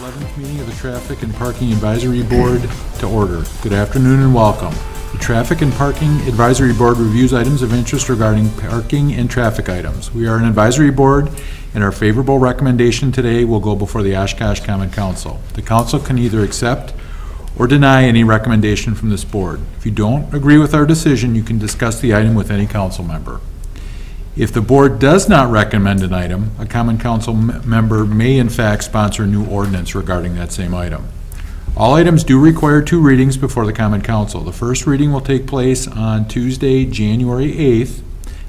11th meeting of the Traffic and Parking Advisory Board to order. Good afternoon and welcome. The Traffic and Parking Advisory Board reviews items of interest regarding parking and traffic items. We are an advisory board, and our favorable recommendation today will go before the Oshkosh Common Council. The council can either accept or deny any recommendation from this board. If you don't agree with our decision, you can discuss the item with any council member. If the board does not recommend an item, a common council member may in fact sponsor a new ordinance regarding that same item. All items do require 2 readings before the common council. The first reading will take place on Tuesday, January 8th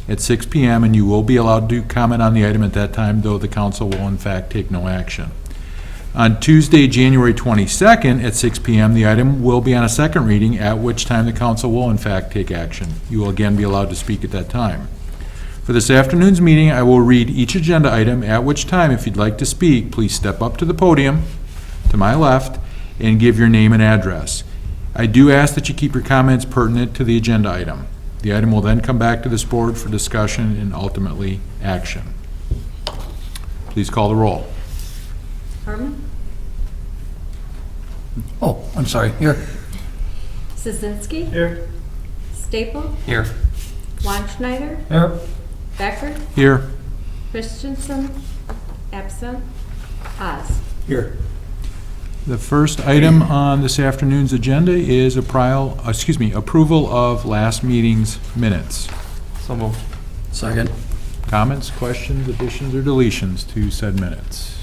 at 6 p.m. and you will be allowed to comment on the item at that time, though the council will in fact take no action. On Tuesday, January 22nd at 6 p.m., the item will be on a second reading, at which time the council will in fact take action. You will again be allowed to speak at that time. For this afternoon's meeting, I will read each agenda item, at which time, if you'd like to speak, please step up to the podium to my left and give your name and address. I do ask that you keep your comments pertinent to the agenda item. The item will then come back to this board for discussion and ultimately action. Please call the roll. Herman? Oh, I'm sorry, here. Szynski? Here. Staple? Here. Weinschneider? Here. Becker? Here. Christensen? Absent? Haas? Here. The first item on this afternoon's agenda is approval of last meeting's minutes. So moved. Second. Comments, questions, additions, or deletions to said minutes?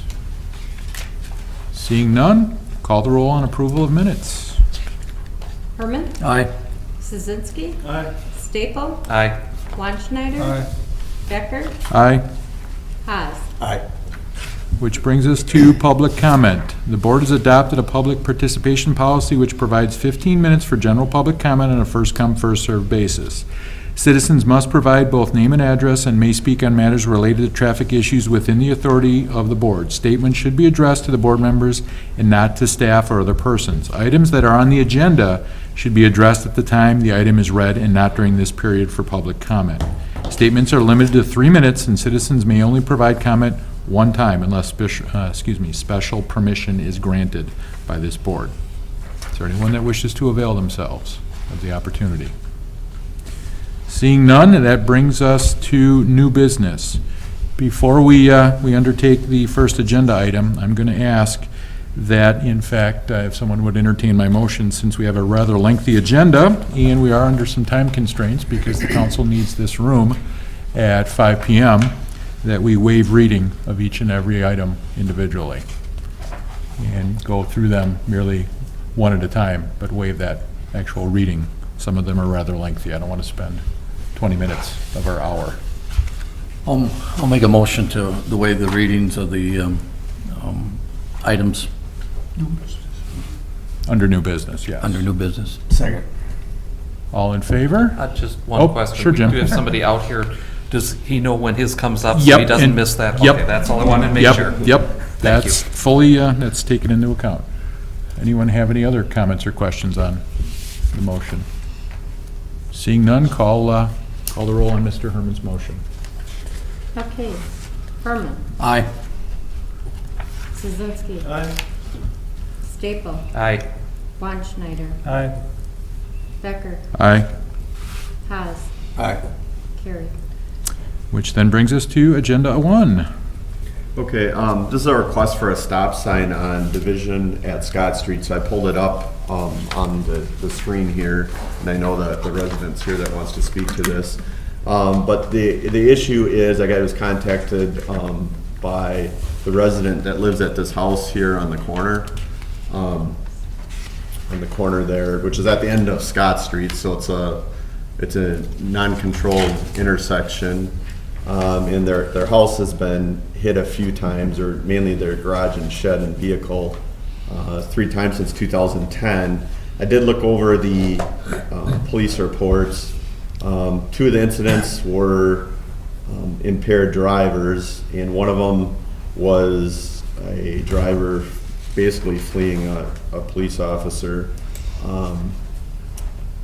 Seeing none, call the roll on approval of minutes. Herman? Aye. Szynski? Aye. Staple? Aye. Weinschneider? Aye. Becker? Aye. Haas? Aye. Which brings us to public comment. The board has adopted a public participation policy which provides 15 minutes for general public comment on a first-come, first-served basis. Citizens must provide both name and address and may speak on matters related to traffic issues within the authority of the board. Statements should be addressed to the board members and not to staff or other persons. Items that are on the agenda should be addressed at the time the item is read and not during this period for public comment. Statements are limited to 3 minutes, and citizens may only provide comment one time unless special permission is granted by this board. Is there anyone that wishes to avail themselves of the opportunity? Seeing none, that brings us to new business. Before we undertake the first agenda item, I'm going to ask that, in fact, if someone would entertain my motion, since we have a rather lengthy agenda and we are under some time constraints because the council needs this room at 5 p.m., that we waive reading of each and every item individually and go through them merely one at a time, but waive that actual reading. Some of them are rather lengthy. I don't want to spend 20 minutes of our hour. I'll make a motion to waive the readings of the items Under new business, yes. under new business. Second. All in favor? Just one Oh, question. sure, Jim. We do have somebody out here. Does he know when his comes up so Yep, he doesn't and- miss that? yep. Okay, that's all I wanted to make sure. Yep, that's fully, that's taken into account. Anyone have any other comments or questions on the motion? Seeing none, call the roll on Mr. Herman's motion. Okay. Herman? Aye. Szynski? Aye. Staple? Aye. Weinschneider? Aye. Becker? Aye. Haas? Aye. Carried. Which then brings us to Agenda 1. Okay, this is a request for a stop sign on Division at Scott Street, so I pulled it up on the screen here, and I know that the residents here that wants to speak to this. But the issue is, I was contacted by the resident that lives at this house here on the corner there, which is at the end of Scott Street, so it's a non-controlled intersection. And their house has been hit a few times, or mainly their garage and shed and vehicle, 3 times since 2010. I did look over the police reports. 2 of the incidents were impaired drivers, and one of them was a driver basically fleeing a police officer.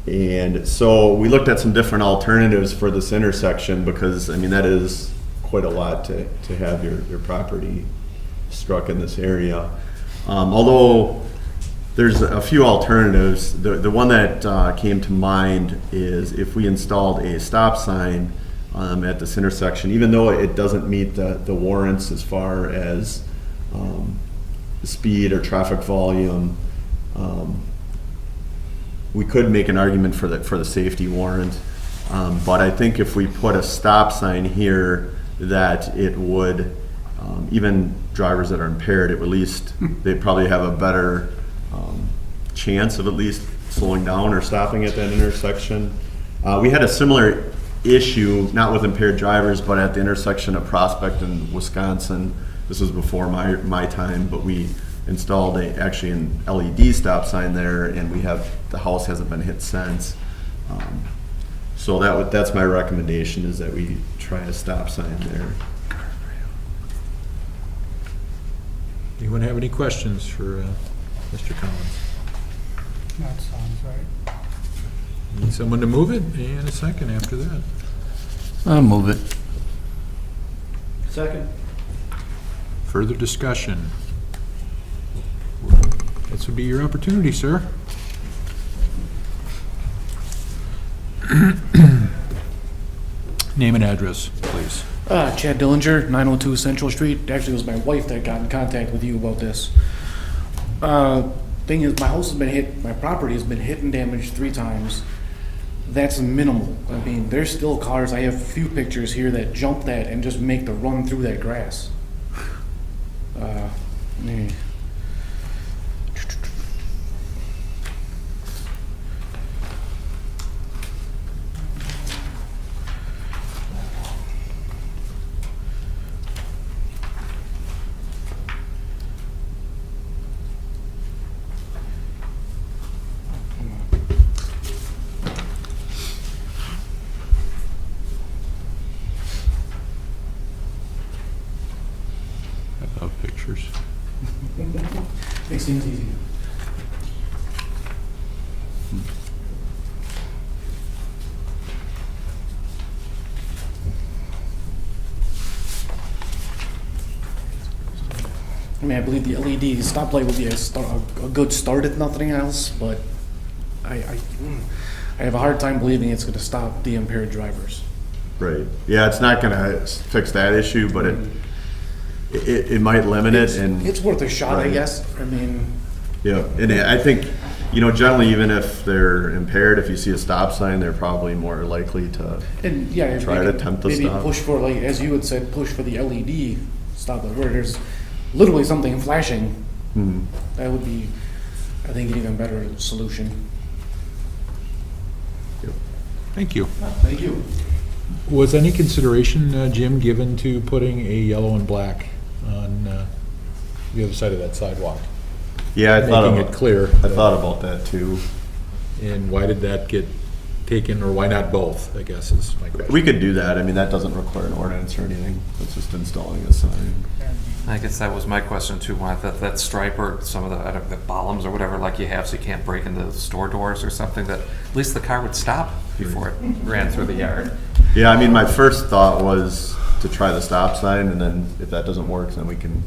And so we looked at some different alternatives for this intersection because, I mean, that is quite a lot to have your property struck in this area. Although there's a few alternatives, the one that came to mind is if we installed a stop sign at this intersection, even though it doesn't meet the warrants as far as speed or traffic volume, we could make an argument for the safety warrant. But I think if we put a stop sign here, that it would, even drivers that are impaired, it would at least, they'd probably have a better chance of at least slowing down or stopping at that intersection. We had a similar issue, not with impaired drivers, but at the intersection of Prospect and Wisconsin. This was before my time, but we installed actually an LED stop sign there, and the house hasn't been hit since. So that's my recommendation, is that we try a stop sign there. Anyone have any questions for Mr. Collins? That sounds right. Need someone to move it, and a second after that. I'll move it. Second. Further discussion? This would be your opportunity, sir. Name and address, please. Chad Dillinger, 902 Central Street. Actually, it was my wife that got in contact with you about this. Thing is, my house has been hit, my property has been hit and damaged 3 times. That's minimal. I mean, there's still cars, I have a few pictures here that jump that and just make the run through that grass. Mm. I love pictures. Makes things easy. I mean, I believe the LED stoplight would be a good start if nothing else, but I have a hard time believing it's going to stop the impaired drivers. Right. Yeah, it's not gonna fix that issue, but it might limit it, and It's worth a shot, I Right. guess. I mean, yeah, and I think, generally, even if they're impaired, if you see a stop sign, they're probably more likely to. and yeah, Try to maybe, attempt to maybe stop. push for, like, as you had said, push for the LED stop light, where there's literally something flashing. Mhm. That would be, I think, an even better solution. Thank you. Thank you. Was any consideration, Jim, given to putting a yellow and black on the other side of that sidewalk? Yeah, I thought Making it clear. I thought about that too. And why did that get taken, or why not both, I guess is my question. We could do that. I mean, that doesn't require an ordinance or anything. It's just installing a sign. I guess that was my question too, why that stripe or some of the columns or whatever like you have so you can't break into the store doors or something, that at least the car would stop before it ran through the yard. Yeah, I mean, my first thought was to try the stop sign, and then if that doesn't work, then we can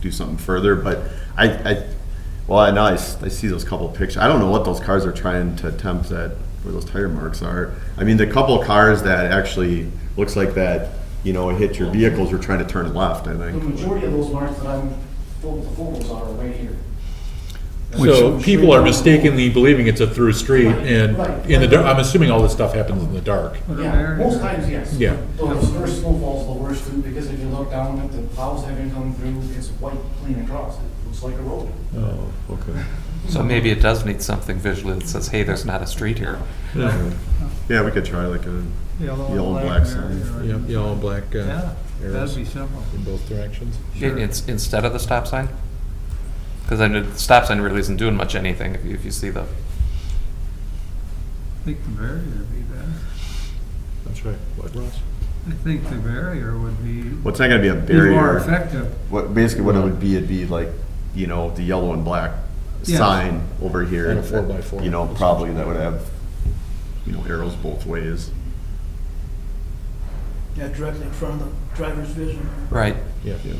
do something further. But I know I see those couple of pictures. I don't know what those cars are trying to attempt at, where those tire marks are. I mean, the couple of cars that actually looks like that, it hit your vehicles, were trying to turn left, I The think. majority of those marks that I'm, the photos are right here. So people are mistakenly believing it's a through street, and in the dark, I'm assuming all this stuff happens in the dark. Yeah, most times, yes. Yeah. Those first snowfall's the worst too, because if you look down at the plows having come through, it's white clean across. It looks like a road. Oh, okay. So maybe it does need something visually that says, hey, there's not a street here. Yeah, we could try like a yellow and black sign. Yep, yellow and black Yeah, arrows that'd be simple. in both directions. Instead of the stop sign? Because I know the stop sign really isn't doing much anything if you see the, I think the barrier would be better. That's right. What, Ross? I think the barrier would be Well, it's not gonna be a be more barrier. effective. Basically what it would be, it'd be like, the yellow and black Yeah. sign over here. And a 4x4. Probably that would have, arrows both ways. Yeah, directly in front of the driver's vision. right. Yeah. Yeah.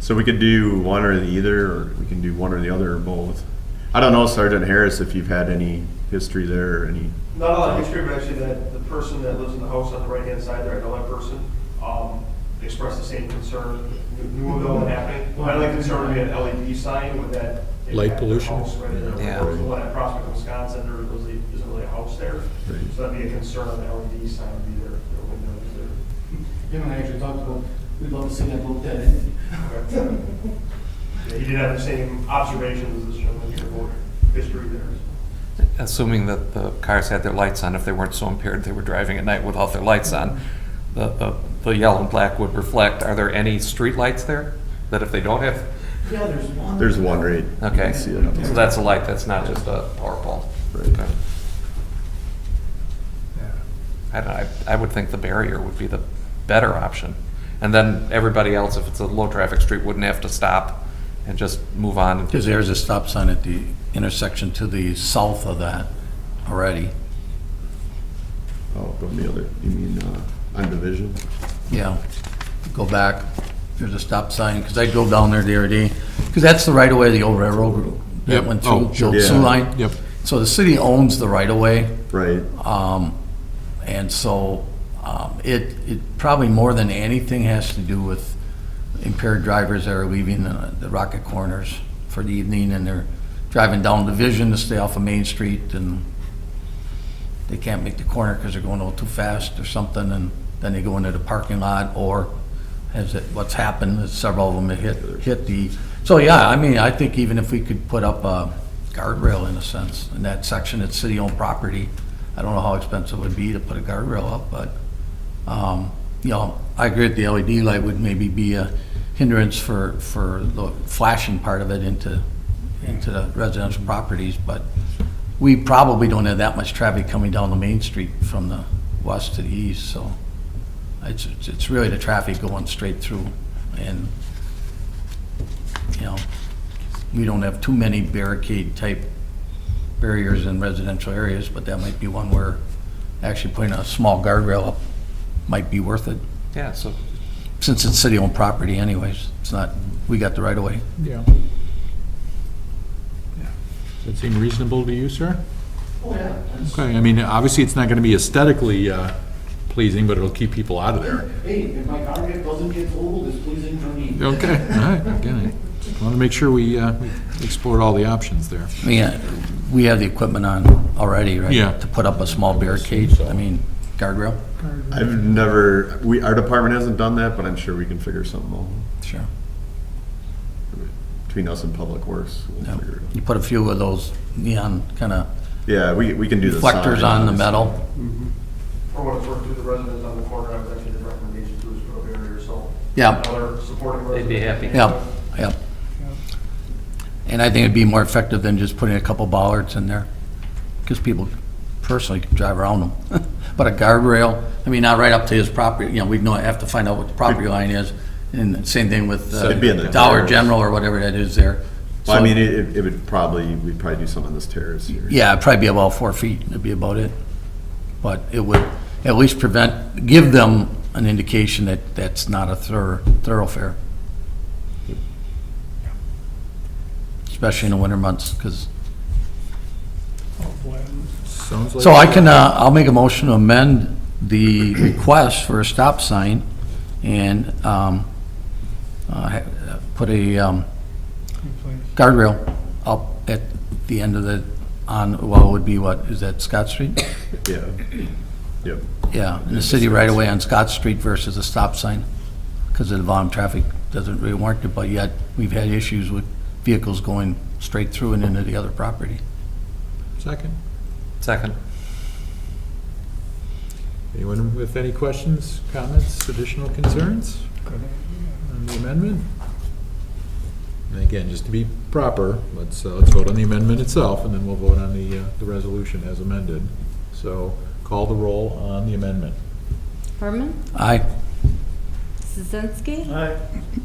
So we could do one or the either, or we can do one or the other, or both. I don't know, Sergeant Harris, if you've had any history there or any. Not a lot of history, but actually the person that lives in the house on the right-hand side there, I know that person, expressed the same concern, knew of all that happening. My only concern would be an LED sign with that. Light impact the pollution? house right there. Yeah. The one at Prospect, Wisconsin, there really isn't really a house there. Right. So that'd be a concern on the LED sign, would be their windows there. You and I actually talked about, we'd love to see that looked at empty. Yeah, he did have the same observations as this gentleman here about history there. Assuming that the cars had their lights on, if they weren't so impaired they were driving at night without their lights on, the yellow and black would reflect. Are there any street lights there that if they don't have? Yeah, there's one. There's one right. Okay, You can see it up so there. that's a light, that's not just a power pole. Right. Okay. I don't know, I would think the barrier would be the better option. And then everybody else, if it's a low-traffic street, wouldn't have to stop and just move on. Because there's a stop sign at the intersection to the south of that already. Oh, from the other, you mean, on Division? Yeah, go back, there's a stop sign, because I drove down there the other day, because that's the right-of-way of the old railroad that Yep. went Oh, through, the sure. old Yeah. sewer line. Yep. So the city owns the right-of-way, Right. and so it probably more than anything has to do with impaired drivers that are leaving the Rocket Corners for the evening, and they're driving down Division to stay off of Main Street, and they can't make the corner because they're going a little too fast or something, and then they go into the parking lot, or what's happened is several of them have hit the, so yeah, I mean, I think even if we could put up a guardrail in a sense, in that section, it's city-owned property, I don't know how expensive it would be to put a guardrail up, but, you know, I agree that the LED light would maybe be a hindrance for the flashing part of it into the residential properties, but we probably don't have that much traffic coming down the main street from the west to the east, so it's really the traffic going straight through, and, you know, we don't have too many barricade-type barriers in residential areas, but that might be one where actually putting a small guardrail up might be worth it, Yeah, so since it's city-owned property anyways. It's not, we got the right-of-way. Yeah. Does that seem reasonable to you, sir? Oh, yeah. Okay, I mean, obviously, it's not gonna be aesthetically pleasing, but it'll keep people out of there. Hey, if my car doesn't get totaled, it's pleasing for me. Okay, all right, again, I want to make sure we explored all the options there. Yeah, we have the equipment on already, right? Yeah. To put up a small barricade, I mean, guardrail? I've never, our department hasn't done that, but I'm sure we can figure something out. Sure. Between us and Public Works, we'll Yeah. figure it out. You put a few of those neon kind of Yeah, we can do the reflectors sign, on the obviously. metal. For what it's worth, through the residents on the corner, I would actually did recommendations to us for a barrier, so. Yeah. Another supporting they'd be resident. happy. Yep, yep. And I think it'd be more effective than just putting a couple bollards in there, because people personally can drive around them. But a guardrail, I mean, not right up to his property, you know, we'd have to find out what the property line is, and same thing with So it'd be in the Dollar terrace. General or whatever that is there. Well, I So- mean, it would probably, we'd probably do something on this terrace here. Yeah, it'd probably be about 4 feet, that'd be about it. But it would at least give them an indication that that's not a thoroughfare. Especially in the winter months, because, Sounds like. so I can, I'll make a motion to amend the request for a stop sign and put a guardrail up at the end of the, well, it would be what, is that Scott Street? Yeah, yep. Yeah, in the city right away on Scott Street versus a stop sign, because of the volume traffic doesn't really warrant it, but yet we've had issues with vehicles going straight through and into the other property. Second. second. Anyone with any questions, comments, additional concerns on the amendment? And again, just to be proper, let's vote on the amendment itself, and then we'll vote on the resolution as amended. So call the roll on the amendment. Herman, Aye. Szynski, Aye.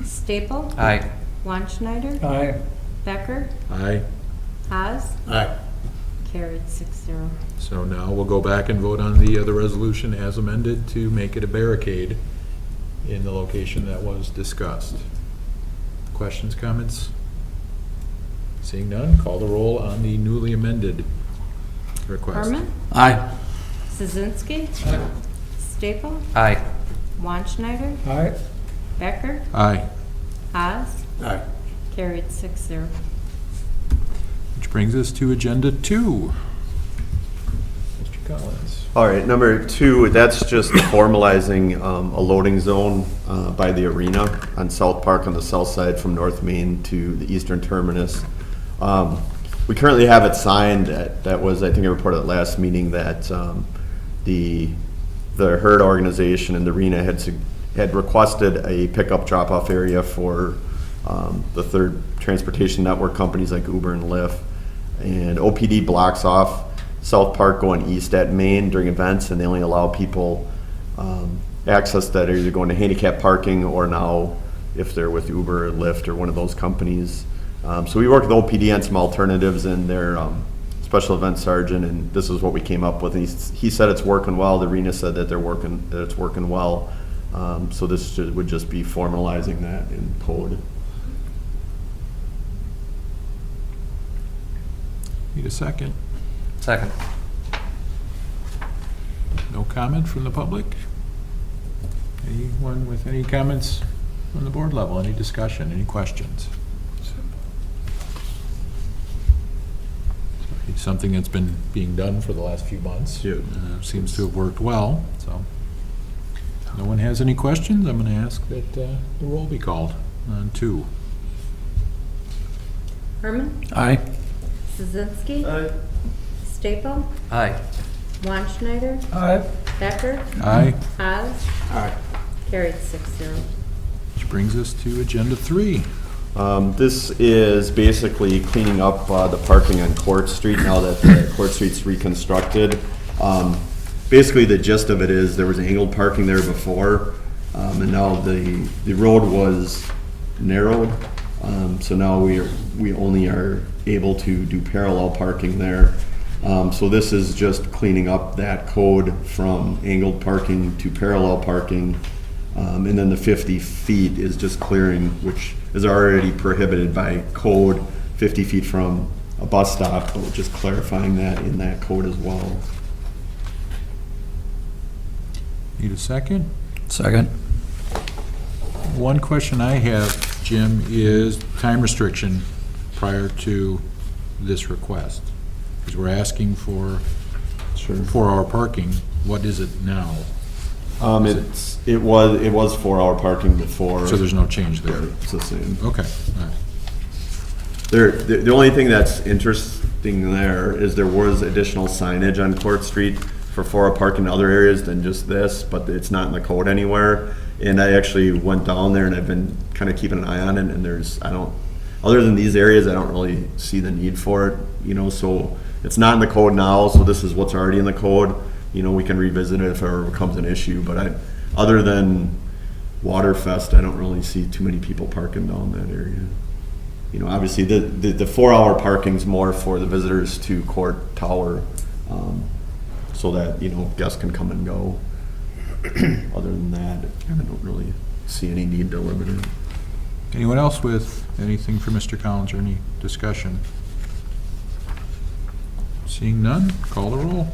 Staple, Aye. Weinschneider, Aye. Becker, Aye. Haas, Aye. carried 6-0. So now we'll go back and vote on the resolution as amended to make it a barricade in the location that was discussed. Questions, comments? Seeing none, call the roll on the newly amended request. Herman, Aye. Szynski, Staple, Aye. Wanschneider, Aye. Becker, Aye. Haas, Aye. carried 6-0. Which brings us to Agenda 2. Mr. Collins. All right, number 2, that's just formalizing a loading zone by the arena on South Park on the south side from North Main to the eastern terminus. We currently have it signed. That was, I think I reported at last meeting that the herd organization and the arena had requested a pickup drop-off area for the third transportation network companies like Uber and Lyft. And OPD blocks off South Park going east at Main during events, and they only allow people access that are either going to handicap parking or now if they're with Uber or Lyft or one of those companies. So we worked with OPD on some alternatives and their special event sergeant, and this is what we came up with. And he said it's working well. The arena said that it's working well. So this would just be formalizing that in code. Need a second? Second. No comment from the public? Anyone with any comments on the board level? Any discussion? Any questions? It's something that's been being done for the last few months. Yeah. Seems to have worked well, so. No one has any questions? I'm going to ask that the roll be called on 2. Herman, Aye. Szynski, Staple, Aye. Wanschneider, Aye. Becker, Aye. Haas, Aye. carried 6-0. Which brings us to Agenda 3. This is basically cleaning up the parking on Court Street now that Court Street's reconstructed. Basically, the gist of it is there was angled parking there before, and now the road was narrowed. So now we only are able to do parallel parking there. So this is just cleaning up that code from angled parking to parallel parking. And then the 50 feet is just clearing, which is already prohibited by code, 50 feet from a bus stop, but just clarifying that in that code as well. Need a second? Second. One question I have, Jim, is time restriction prior to this request. Because we're asking for Sure. 4-hour parking. What is it now? It was 4-hour parking before. So there's no change there? It's the same. Okay, all right. The only thing that's interesting there is there was additional signage on Court Street for 4-hour parking in other areas than just this, but it's not in the code anywhere. And I actually went down there and I've been kind of keeping an eye on it, and other than these areas, I don't really see the need for it, so it's not in the code now, so this is what's already in the code. We can revisit it if it ever becomes an issue, but other than Waterfest, I don't really see too many people parking down that area. Obviously the 4-hour parking's more for the visitors to Court Tower, so that, guests can come and go. Other than that, I don't really see any need to limit it. Anyone else with anything for Mr. Collins or any discussion? Seeing none, call the roll.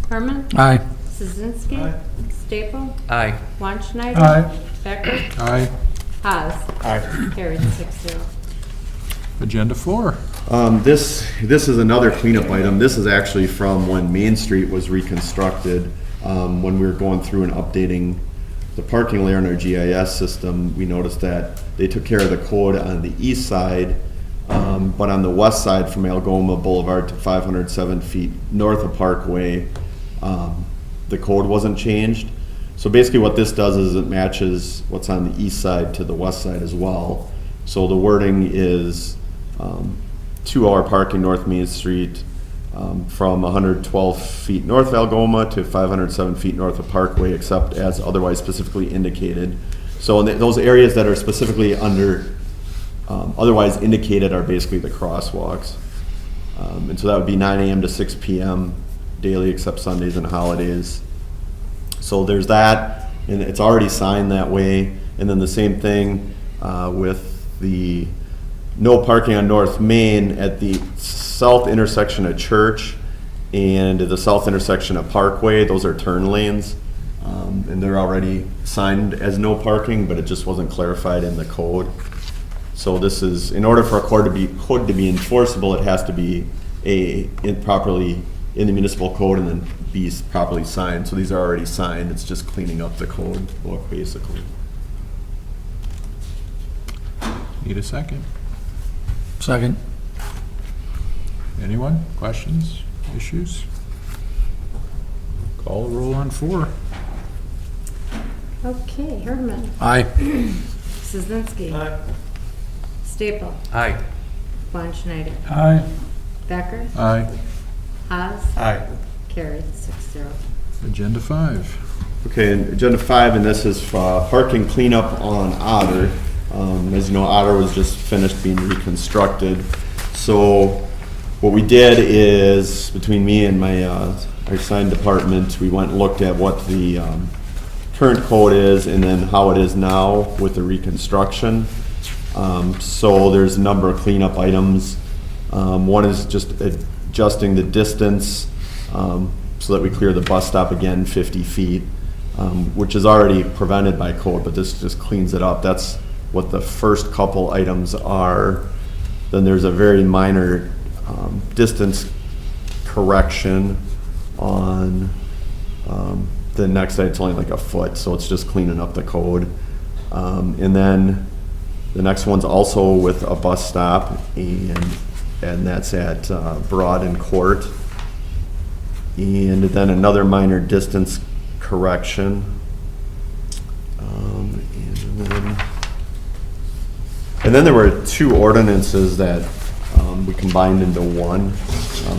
Herman, Aye. Szynski, Staple, Aye. Wanschneider, Aye. Becker, Aye. Haas, carried 6-0. Agenda 4. This is another cleanup item. This is actually from when Main Street was reconstructed. When we were going through and updating the parking layer in our GIS system, we noticed that they took care of the code on the east side, but on the west side from Algoma Boulevard to 507 feet north of Parkway, the code wasn't changed. So basically what this does is it matches what's on the east side to the west side as well. So the wording is 2-hour parking North Main Street from 112 feet north of Algoma to 507 feet north of Parkway, except as otherwise specifically indicated. So in those areas that are specifically otherwise indicated are basically the crosswalks. And so that would be 9 a.m. to 6 p.m. daily except Sundays and holidays. So there's that, and it's already signed that way. And then the same thing with the no parking on North Main at the south intersection of Church and the south intersection of Parkway. Those are turn lanes. And they're already signed as no parking, but it just wasn't clarified in the code. So this is, in order for a code to be enforceable, it has to be properly in the municipal code and then be properly signed. So these are already signed. It's just cleaning up the code book, basically. Need a second? Second. Anyone? Questions? Issues? Call the roll on 4. Okay, Herman. Aye. Szynski. Staple. Aye. Von Schneider. Aye. Becker. Aye. Haas. Aye. Carried 6-0. Agenda 5. Okay, and agenda 5, and this is parking cleanup on Otter. As you know, Otter was just finished being reconstructed. So what we did is, between me and my our sign department, we went and looked at what the current code is and then how it is now with the reconstruction. So there's a number of cleanup items. One is just adjusting the distance so that we clear the bus stop again 50 feet, which is already prevented by code, but this just cleans it up. That's what the first couple items are. Then there's a very minor distance correction on the next item. It's only like a foot, so it's just cleaning up the code. And then the next one's also with a bus stop, and that's at Broad and Court. And then another minor distance correction. And then there were 2 ordinances that we combined into one.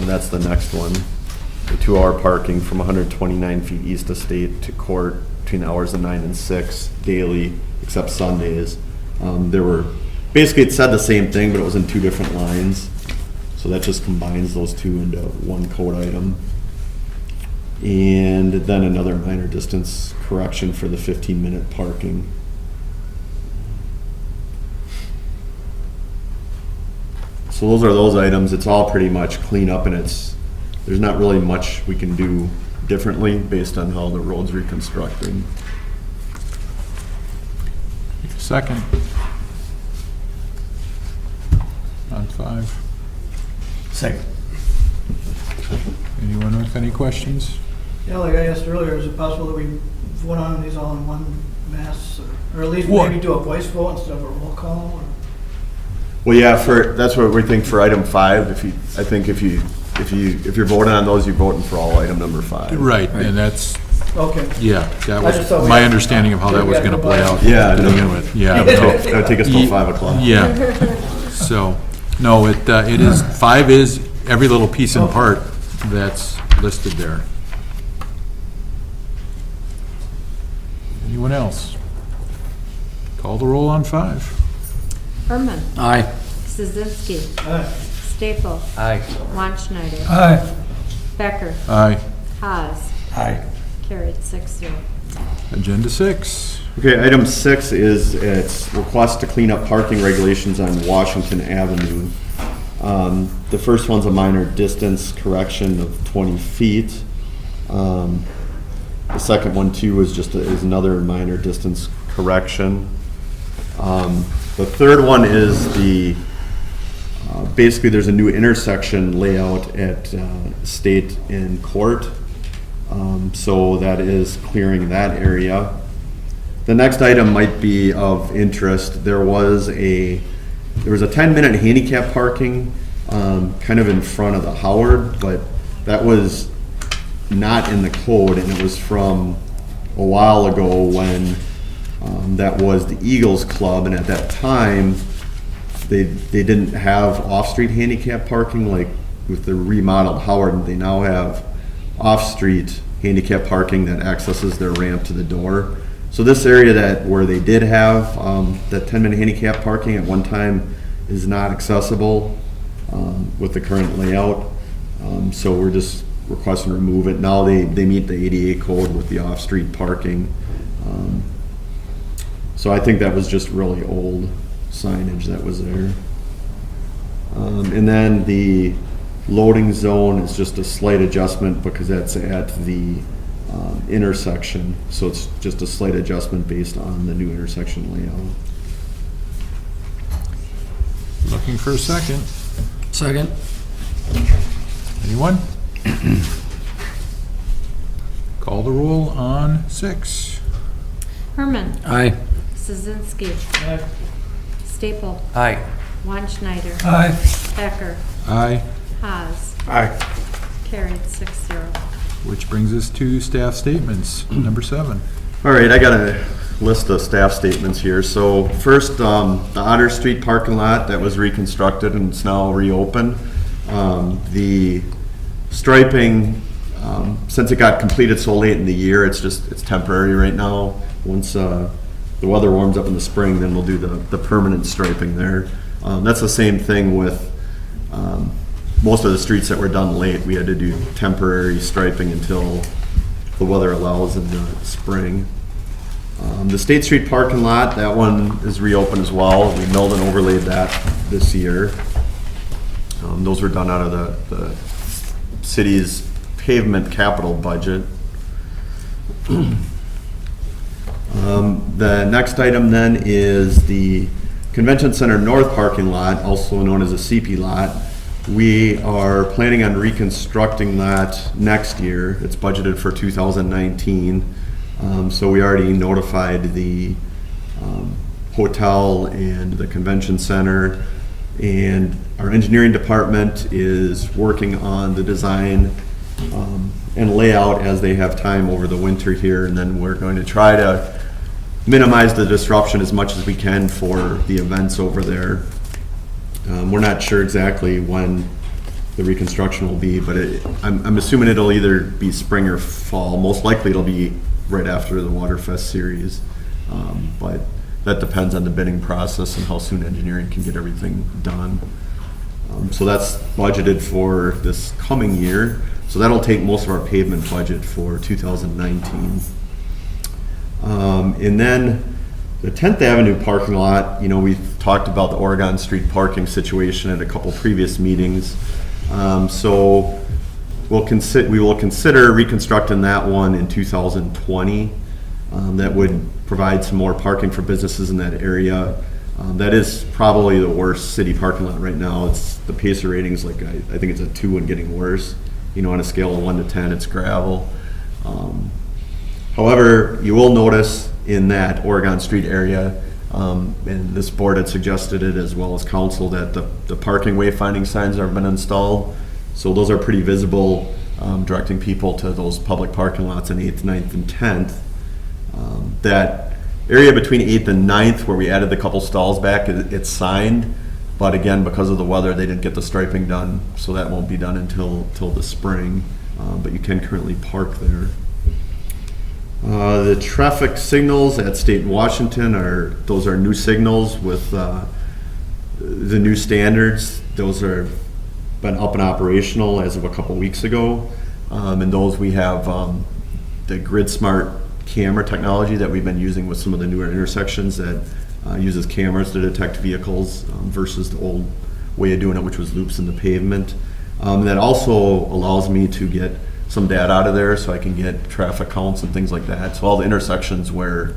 That's the next one. The 2-hour parking from 129 feet east of State to Court between the hours of 9 and 6 daily, except Sundays. There were, basically it said the same thing, but it was in 2 different lines. So that just combines those 2 into one code item. And then another minor distance correction for the 15-minute parking. So those are those items. It's all pretty much clean up, and there's not really much we can do differently based on how the road's reconstructed. Second. On 5. Second. Anyone with any questions? Yeah, like I asked earlier, is it possible that we vote on these all in one mass, or at least What? maybe do a voice vote instead of a roll call? Or? Well, yeah, that's what we think for item 5. If you're voting on those, you're voting for all item number 5. Right, and that's, Okay. yeah, that I just thought was we my had- understanding of how that we was had gonna to play buy- out. Yeah, To no. begin with, yeah. That would take us till 5 o'clock. Yeah, so, no, it is, 5 is every little piece and part that's listed there. Anyone else? Call the roll on 5. Herman. Aye. Szynski. Aye. Staple. Aye. Von Schneider. Aye. Becker. Aye. Haas. Aye. Carried 6-0. Agenda 6. Okay, item 6 is its request to clean up parking regulations on Washington Avenue. The first one's a minor distance correction of 20 feet. The second one too is is another minor distance correction. The third one is basically there's a new intersection layout at State and Court. So that is clearing that area. The next item might be of interest. There was a 10-minute handicap parking kind of in front of the Howard, but that was not in the code, and it was from a while ago when that was the Eagles Club, and at that time they didn't have off-street handicap parking like with the remodeled Howard. They now have off-street handicap parking that accesses their ramp to the door. So this area where they did have that 10-minute handicap parking at one time is not accessible with the current layout. So we're just requesting to remove it. Now they meet the ADA code with the off-street parking. So I think that was just really old. signage that was there. And then the loading zone is just a slight adjustment because that's at the intersection. So it's just a slight adjustment based on the new intersection layout. Looking for a second. Second. Anyone? Call the roll on 6. Herman. Aye. Szynski. Staple. Aye. Schneider. Aye. Becker. Aye. Haas. Aye. Carried 6-0. Which brings us to staff statements, number 7. All right, I got a list of staff statements here. So first, the Otter Street parking lot that was reconstructed and it's now reopened. The striping, since it got completed so late in the year, it's temporary right now. Once the weather warms up in the spring, then we'll do the permanent striping there. That's the same thing with most of the streets that were done late. We had to do temporary striping until the weather allows in the spring. The State Street parking lot, that one is reopened as well. We milled and overlaid that this year. Those were done out of the city's pavement capital budget. The next item then is the Convention Center North parking lot, also known as a CP lot. We are planning on reconstructing that next year. It's budgeted for 2019. So we already notified the hotel and the convention center, and our engineering department is working on the design and layout as they have time over the winter here, and then we're going to try to minimize the disruption as much as we can for the events over there. We're not sure exactly when the reconstruction will be, but I'm assuming it'll either be spring or fall. Most likely it'll be right after the Waterfest series, but that depends on the bidding process and how soon engineering can get everything done. So that's budgeted for this coming year. So that'll take most of our pavement budget for 2019. And then the 10th Avenue parking lot, we've talked about the Oregon Street parking situation at a couple previous meetings. So we will consider reconstructing that one in 2020. That would provide some more parking for businesses in that area. That is probably the worst city parking lot right now. The Pacer rating's like, I think it's a 2 and getting worse. On a scale of 1 to 10, it's gravel. However, you will notice in that Oregon Street area, and this board had suggested it as well as council, that the parking wayfinding signs have been installed. So those are pretty visible, directing people to those public parking lots on 8th, 9th, and 10th. That area between 8th and 9th where we added the couple stalls back, it's signed. But again, because of the weather, they didn't get the striping done, so that won't be done until the spring. But you can currently park there. The traffic signals at State and Washington are new signals with the new standards. Those are been up and operational as of a couple weeks ago. And those we have the Grid Smart camera technology that we've been using with some of the newer intersections that uses cameras to detect vehicles versus the old way of doing it, which was loops in the pavement. That also allows me to get some data out of there so I can get traffic counts and things like that. So all the intersections where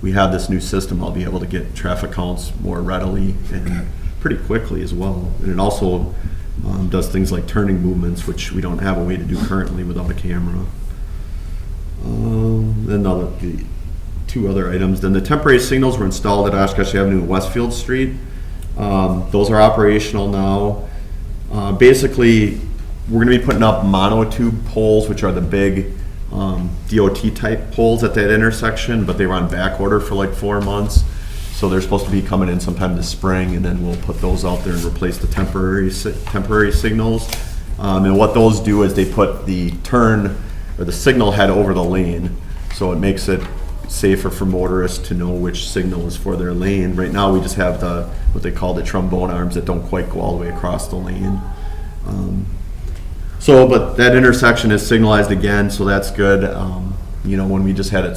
we have this new system, I'll be able to get traffic counts more readily and pretty quickly as well. And it also does things like turning movements, which we don't have a way to do currently without a camera. Then the two other items. Then the temporary signals were installed at Oshkosh Avenue and Westfield Street. Those are operational now. Basically, we're going to be putting up monotube poles, which are the big DOT type poles at that intersection, but they were on back order for like 4 months. So they're supposed to be coming in sometime this spring, and then we'll put those out there and replace the temporary signals. And what those do is they put the turn or the signal head over the lane, so it makes it safer for motorists to know which signal is for their lane. Right now, we just have what they call the trombone arms that don't quite go all the way across the lane. But that intersection is signalized again, so that's good. When we just had the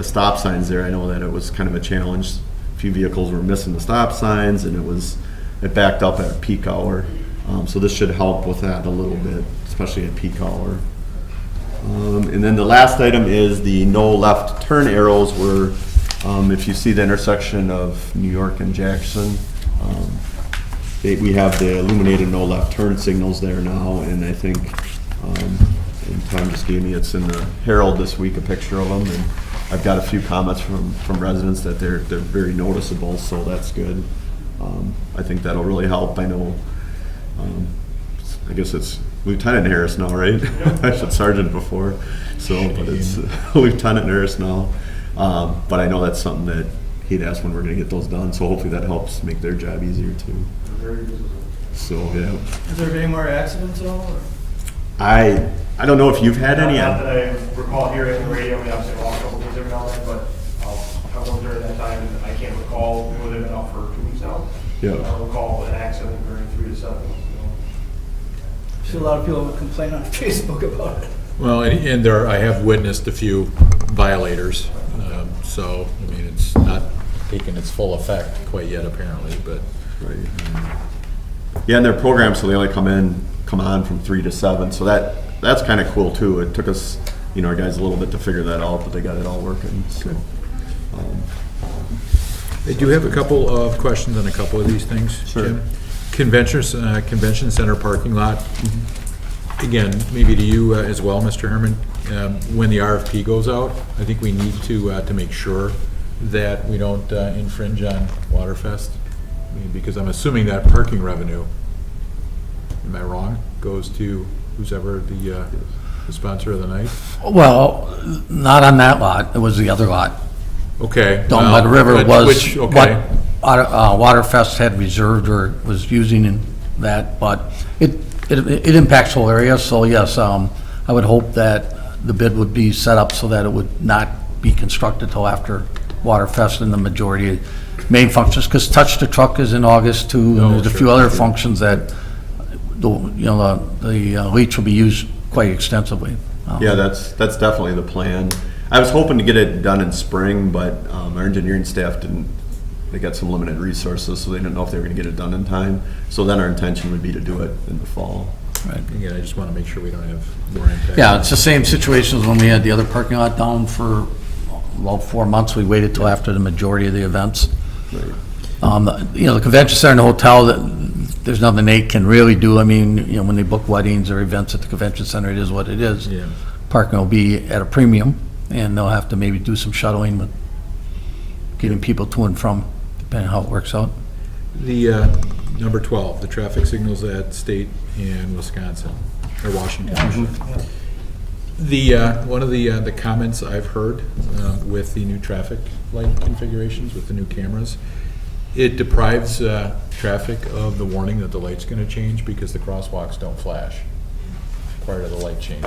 stop signs there, I know that it was kind of a challenge a few vehicles were missing the stop signs, and it backed up at peak hour. So this should help with that a little bit, especially at peak hour. And then the last item is the no left turn arrows were, if you see the intersection of New York and Jackson, we have the illuminated no left turn signals there now, and I think, and Tom just gave me, it's in the Herald this week, a picture of them, and I've got a few comments from residents that they're very noticeable, so that's good. I think that'll really help. I know, I guess it's Lieutenant Harris now, right? I said Sergeant before, so, but it's Lieutenant Harris now. But I know that's something that he'd asked when we're gonna get those done, so hopefully that helps make their job easier too. So, yeah. Is there any more accidents at all? Or? I don't know if you've had any. Not that I recall hearing on the radio, I mean, obviously, a couple things every now and then, but I was during that time, and I can't recall, whether they've been out for 2 weeks now. Yeah. I don't recall an accident during 3 to 7. See a lot of people complain on Facebook about it. Well, and there, I have witnessed a few violators, so, I mean, it's not taken its full effect quite yet, apparently, but. Right. Yeah, and they're programmed so they only come on from 3 to 7, so that's kind of cool too. It took us, our guys a little bit to figure that out, but they got it all working. So, I do have a couple of questions on a couple of these things, Sure. Jim. Convention center parking lot. Again, maybe to you as well, Mr. Herman. When the RFP goes out, I think we need to make sure that we don't infringe on Waterfest. I mean, because I'm assuming that parking revenue, am I wrong, goes to who's ever the sponsor of the night? Well, not on that lot, it was the other lot. Okay. Down by the river but was which- okay. what Waterfest had reserved or was using in that, but it impacts the whole area, so yes, I would hope that the bid would be set up so that it would not be constructed till after Waterfest and the majority of main functions, because Touch the Truck is in August too, and there's a few other functions that, the leach will be used quite extensively. yeah, that's definitely the plan. I was hoping to get it done in spring, but our engineering staff they got some limited resources, so they didn't know if they were going to get it done in time. So then our intention would be to do it in the fall. Right. Again, I just want to make sure we don't have more impact. Yeah, it's the same situation as when we had the other parking lot down for about 4 months. We waited till after the majority of the events. Right. The convention center and the hotel, there's nothing they can really do. I mean, when they book weddings or events at the convention center, it is what it is. Yeah. Parking will be at a premium, and they'll have to maybe do some shuttling with getting people to and from, depending on how it works out. The number 12, the traffic signals at State and Wisconsin, or Washington. The, one of the comments I've heard with the new traffic light configurations, with the new cameras, it deprives traffic of the warning that the light's gonna change because the crosswalks don't flash prior to the light change.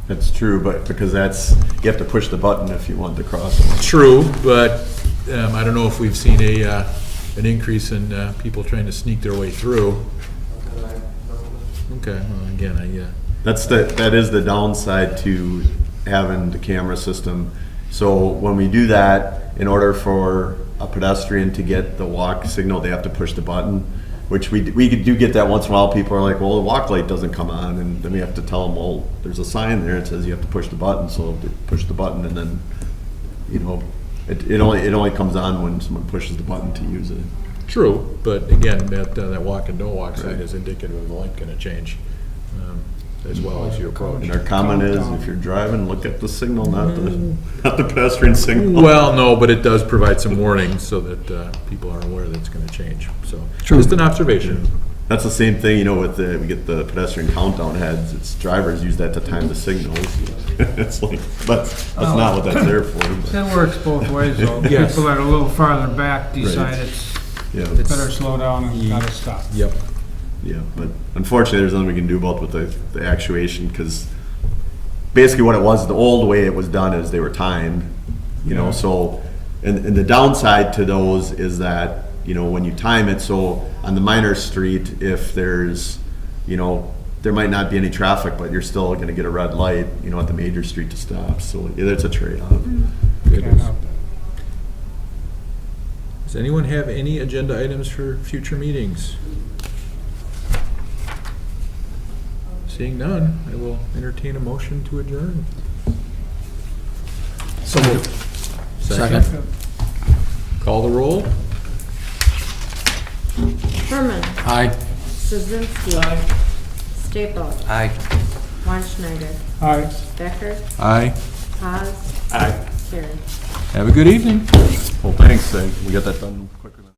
That's true, but because you have to push the button if you want to cross. True, but I don't know if we've seen an increase in people trying to sneak their way through. Okay, well, again, That is the downside to having the camera system. So when we do that, in order for a pedestrian to get the walk signal, they have to push the button, which we do get that once in a while. People are like, well, the walk light doesn't come on, and then we have to tell them, well, there's a sign there that says you have to push the button, so they push the button, and then, it only comes on when someone pushes the button to use it. true, but again, that walk and don't walk sign is indicative of the light gonna change, as well as you approach. And our comment is, if you're driving, look at the signal, not the pedestrian signal. Well, no, but it does provide some warning so that people are aware that it's gonna change, so. True. Just an observation. That's the same thing, with we get the pedestrian countdown heads, it's drivers use that to time the signals. It's like, that's not what that's there for. but- That works both ways, though. Yes. People that are a little farther back decide it's Yeah, better slow down and gotta stop. Yep. yeah, but unfortunately, there's nothing we can do about with the actuation, because basically what it was, the old way it was done is they were timed, so, and the downside to those is that, when you time it, so on the minor street, if there's, there might not be any traffic, but you're still gonna get a red light, at the major street to stop, so it's a trade-off. Can't help that. It is. All right, Mr. Chairman, I move that we adjourn. Second. All in favor? Aye. Does anyone have any agenda items for future meetings? Seeing none, I will entertain a motion to adjourn. So moved. Second. Call the roll. Herman. Aye. Szynski. Staple. Aye. Von Schneider. Aye. Becker. Aye. Haas. Aye. Carried. Have a good evening. Well, thanks, we got that done quicker than.